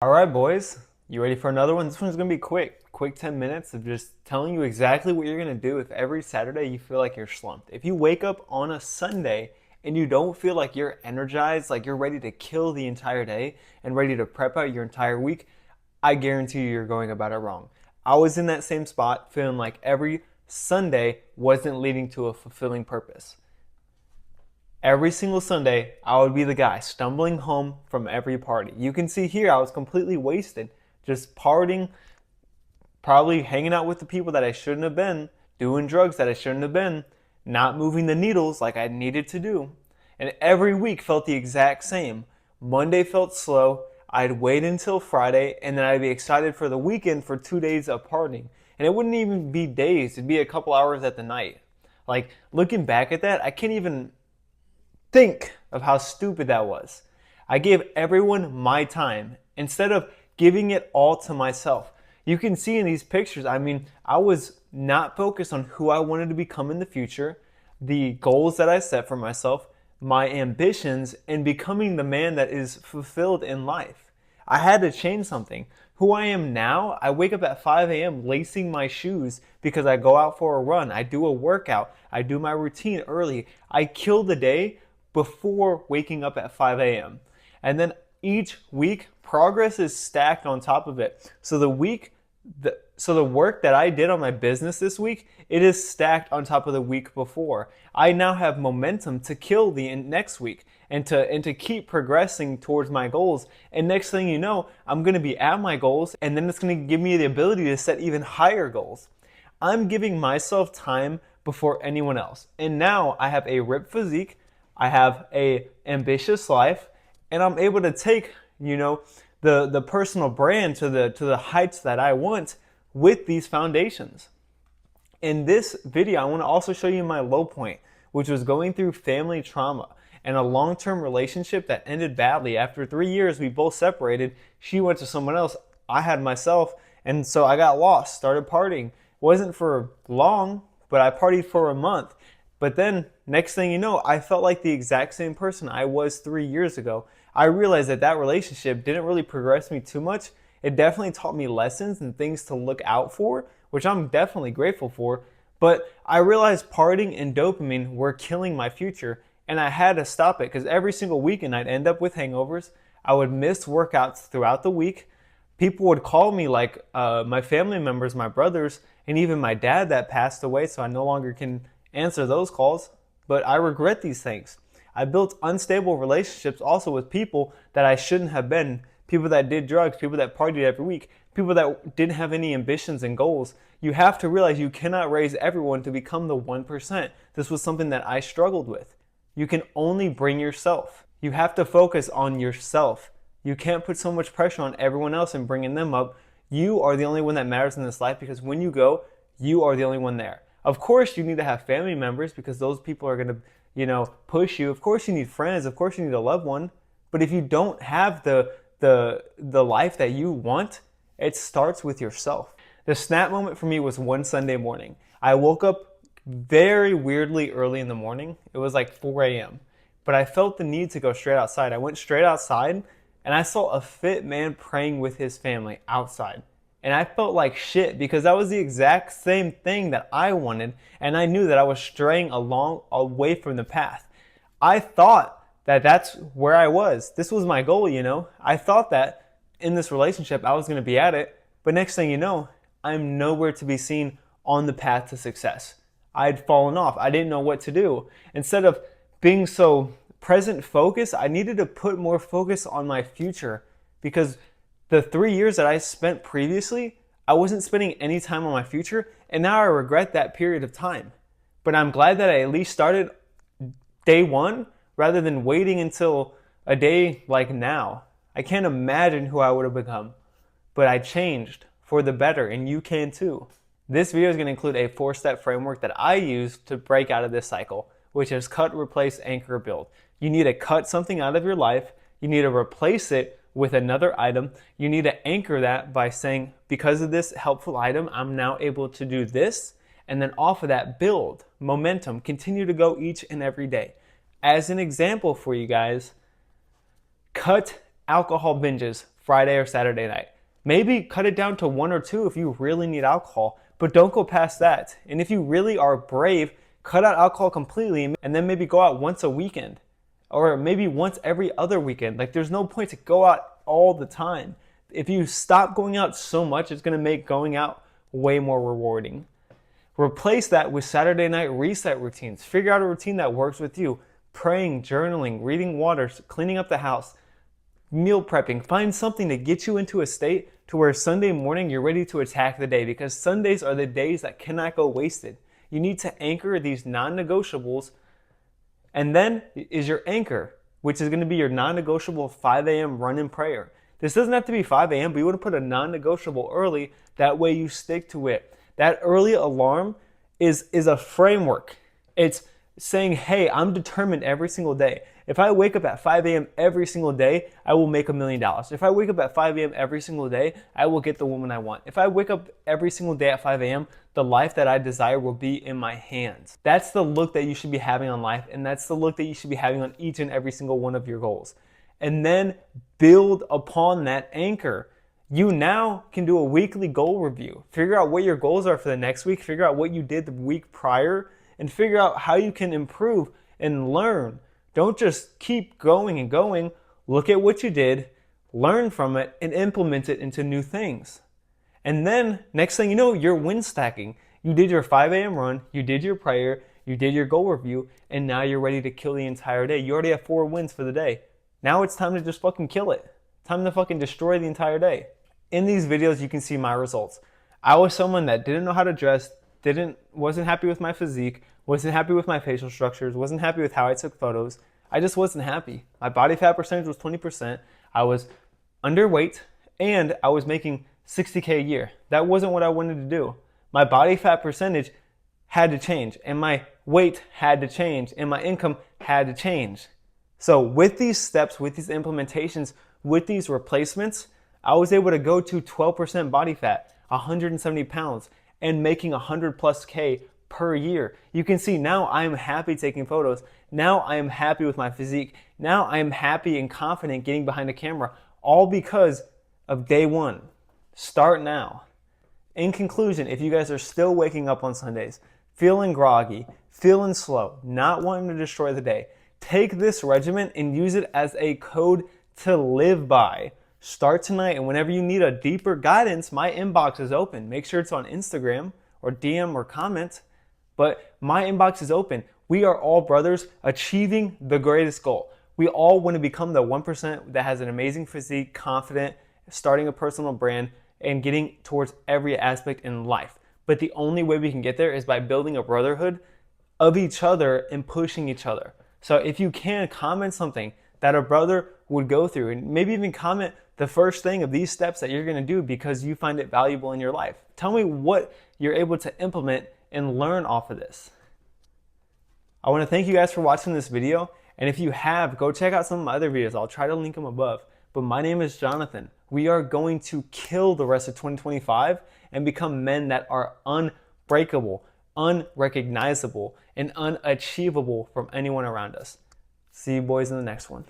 All right, boys, you ready for another one? This one's gonna be quick. Quick 10 minutes of just telling you exactly what you're gonna do if every Saturday you feel like you're slumped. If you wake up on a Sunday and you don't feel like you're energized, like you're ready to kill the entire day and ready to prep out your entire week, I guarantee you you're going about it wrong. I was in that same spot feeling like every Sunday wasn't leading to a fulfilling purpose. Every single Sunday, I would be the guy stumbling home from every party. You can see here, I was completely wasted, just partying, probably hanging out with the people that I shouldn't have been, doing drugs that I shouldn't have been, not moving the needles like I needed to do. And every week felt the exact same. Monday felt slow. I'd wait until Friday, and then I'd be excited for the weekend for 2 days of partying. And it wouldn't even be days, it'd be a couple hours at the night. Like, looking back at that, I can't even think of how stupid that was. I gave everyone my time instead of giving it all to myself. You can see in these pictures, I was not focused on who I wanted to become in the future, the goals that I set for myself, my ambitions, and becoming the man that is fulfilled in life. I had to change something. Who I am now, I wake up at 5 a.m. lacing my shoes because I go out for a run. I do a workout. I do my routine early. I kill the day before waking up at 5 a.m. And then each week, progress is stacked on top of it. So the work that I did on my business this week, it is stacked on top of the week before. I now have momentum to kill the next week and to keep progressing towards my goals. And next thing you know, I'm going to be at my goals, and then it's going to give me the ability to set even higher goals. I'm giving myself time before anyone else. And now I have a ripped physique, I have a ambitious life, and I'm able to take, the personal brand to the heights that I want with these foundations. In this video, I want to also show you my low point, which was going through family trauma and a long-term relationship that ended badly. After 3 years, we both separated. She went to someone else. I had myself, and so I got lost, started partying. Wasn't for long, but I partied for a month. But then, next thing you know, I felt like the exact same person I was 3 years ago. I realized that that relationship didn't really progress me too much. It definitely taught me lessons and things to look out for, which I'm definitely grateful for. But I realized partying and dopamine were killing my future, and I had to stop it because every single weekend I'd end up with hangovers. I would miss workouts throughout the week. People would call me, like my family members, my brothers, and even my dad that passed away, so I no longer can answer those calls. But I regret these things. I built unstable relationships also with people that I shouldn't have been. People that did drugs, people that partied every week, people that didn't have any ambitions and goals. You have to realize you cannot raise everyone to become the 1%. This was something that I struggled with. You can only bring yourself. You have to focus on yourself. You can't put so much pressure on everyone else and bringing them up. You are the only one that matters in this life, because when you go, you are the only one there. Of course, you need to have family members because those people are going to, push you. Of course, you need friends. Of course, you need a loved one. But if you don't have the life that you want, it starts with yourself. The snap moment for me was one Sunday morning. I woke up very weirdly early in the morning. It was like 4 a.m. But I felt the need to go straight outside. I went straight outside and I saw a fit man praying with his family outside. And I felt like shit because that was the exact same thing that I wanted, and I knew that I was straying away from the path. I thought that that's where I was. This was my goal, I thought that in this relationship I was going to be at it, but next thing you know, I'm nowhere to be seen on the path to success. I had fallen off. I didn't know what to do. Instead of being so present focused, I needed to put more focus on my future, because the 3 years that I spent previously, I wasn't spending any time on my future, and now I regret that period of time. But I'm glad that I at least started day one rather than waiting until a day like now. I can't imagine who I would have become, but I changed for the better, and you can too. This video is going to include a 4-step framework that I use to break out of this cycle, which is cut, replace, anchor, build. You need to cut something out of your life. You need to replace it with another item. You need to anchor that by saying, because of this helpful item, I'm now able to do this. And then off of that, build momentum, continue to go each and every day. As an example for you guys, cut alcohol binges Friday or Saturday night. Maybe cut it down to 1 or 2 if you really need alcohol, but don't go past that. And if you really are brave, cut out alcohol completely and then maybe go out once a weekend or maybe once every other weekend. Like, there's no point to go out all the time. If you stop going out so much, it's going to make going out way more rewarding. Replace that with Saturday night reset routines. Figure out a routine that works with you. Praying, journaling, reading water, cleaning up the house, meal prepping. Find something to get you into a state to where Sunday morning you're ready to attack the day, because Sundays are the days that cannot go wasted. You need to anchor these non-negotiables, and then is your anchor, which is going to be your non-negotiable 5 a.m. run and prayer. This doesn't have to be 5 a.m., but you want to put a non-negotiable early. That way you stick to it. That early alarm is a framework. It's saying, hey, I'm determined every single day. If I wake up at 5 a.m. every single day, I will make $1 million. If I wake up at 5 a.m. every single day, I will get the woman I want. If I wake up every single day at 5 a.m., the life that I desire will be in my hands. That's the look that you should be having on life, and that's the look that you should be having on each and every single one of your goals. And then build upon that anchor. You now can do a weekly goal review. Figure out what your goals are for the next week. Figure out what you did the week prior, and figure out how you can improve and learn. Don't just keep going and going. Look at what you did, learn from it, and implement it into new things. And then next thing you know, you're win stacking. You did your 5 a.m. run, you did your prayer, you did your goal review, and now you're ready to kill the entire day. You already have 4 wins for the day. Now it's time to just fucking kill it. Time to fucking destroy the entire day. In these videos, you can see my results. I was someone that didn't know how to dress, wasn't happy with my physique, wasn't happy with my facial structures, wasn't happy with how I took photos. I just wasn't happy. My body fat percentage was 20%. I was underweight, and I was making $60K a year. That wasn't what I wanted to do. My body fat percentage had to change, and my weight had to change, and my income had to change. So with these steps, with these implementations, with these replacements, I was able to go to 12% body fat, 170 pounds, and making 100+K per year. You can see now I am happy taking photos. Now I am happy with my physique. Now I am happy and confident getting behind the camera, all because of day one. Start now. In conclusion, if you guys are still waking up on Sundays, feeling groggy, feeling slow, not wanting to destroy the day, take this regimen and use it as a code to live by. Start tonight, and whenever you need a deeper guidance, my inbox is open. Make sure it's on Instagram or DM or comment, but my inbox is open. We are all brothers achieving the greatest goal. We all want to become the 1% that has an amazing physique, confident, starting a personal brand, and getting towards every aspect in life. But the only way we can get there is by building a brotherhood of each other and pushing each other. So if you can, comment something that a brother would go through, and maybe even comment the first thing of these steps that you're going to do because you find it valuable in your life. Tell me what you're able to implement and learn off of this. I want to thank you guys for watching this video, and if you have, go check out some of my other videos. I'll try to link them above. But my name is Jonathan. We are going to kill the rest of 2025 and become men that are unbreakable, unrecognizable, and unachievable from anyone around us. See you boys in the next one.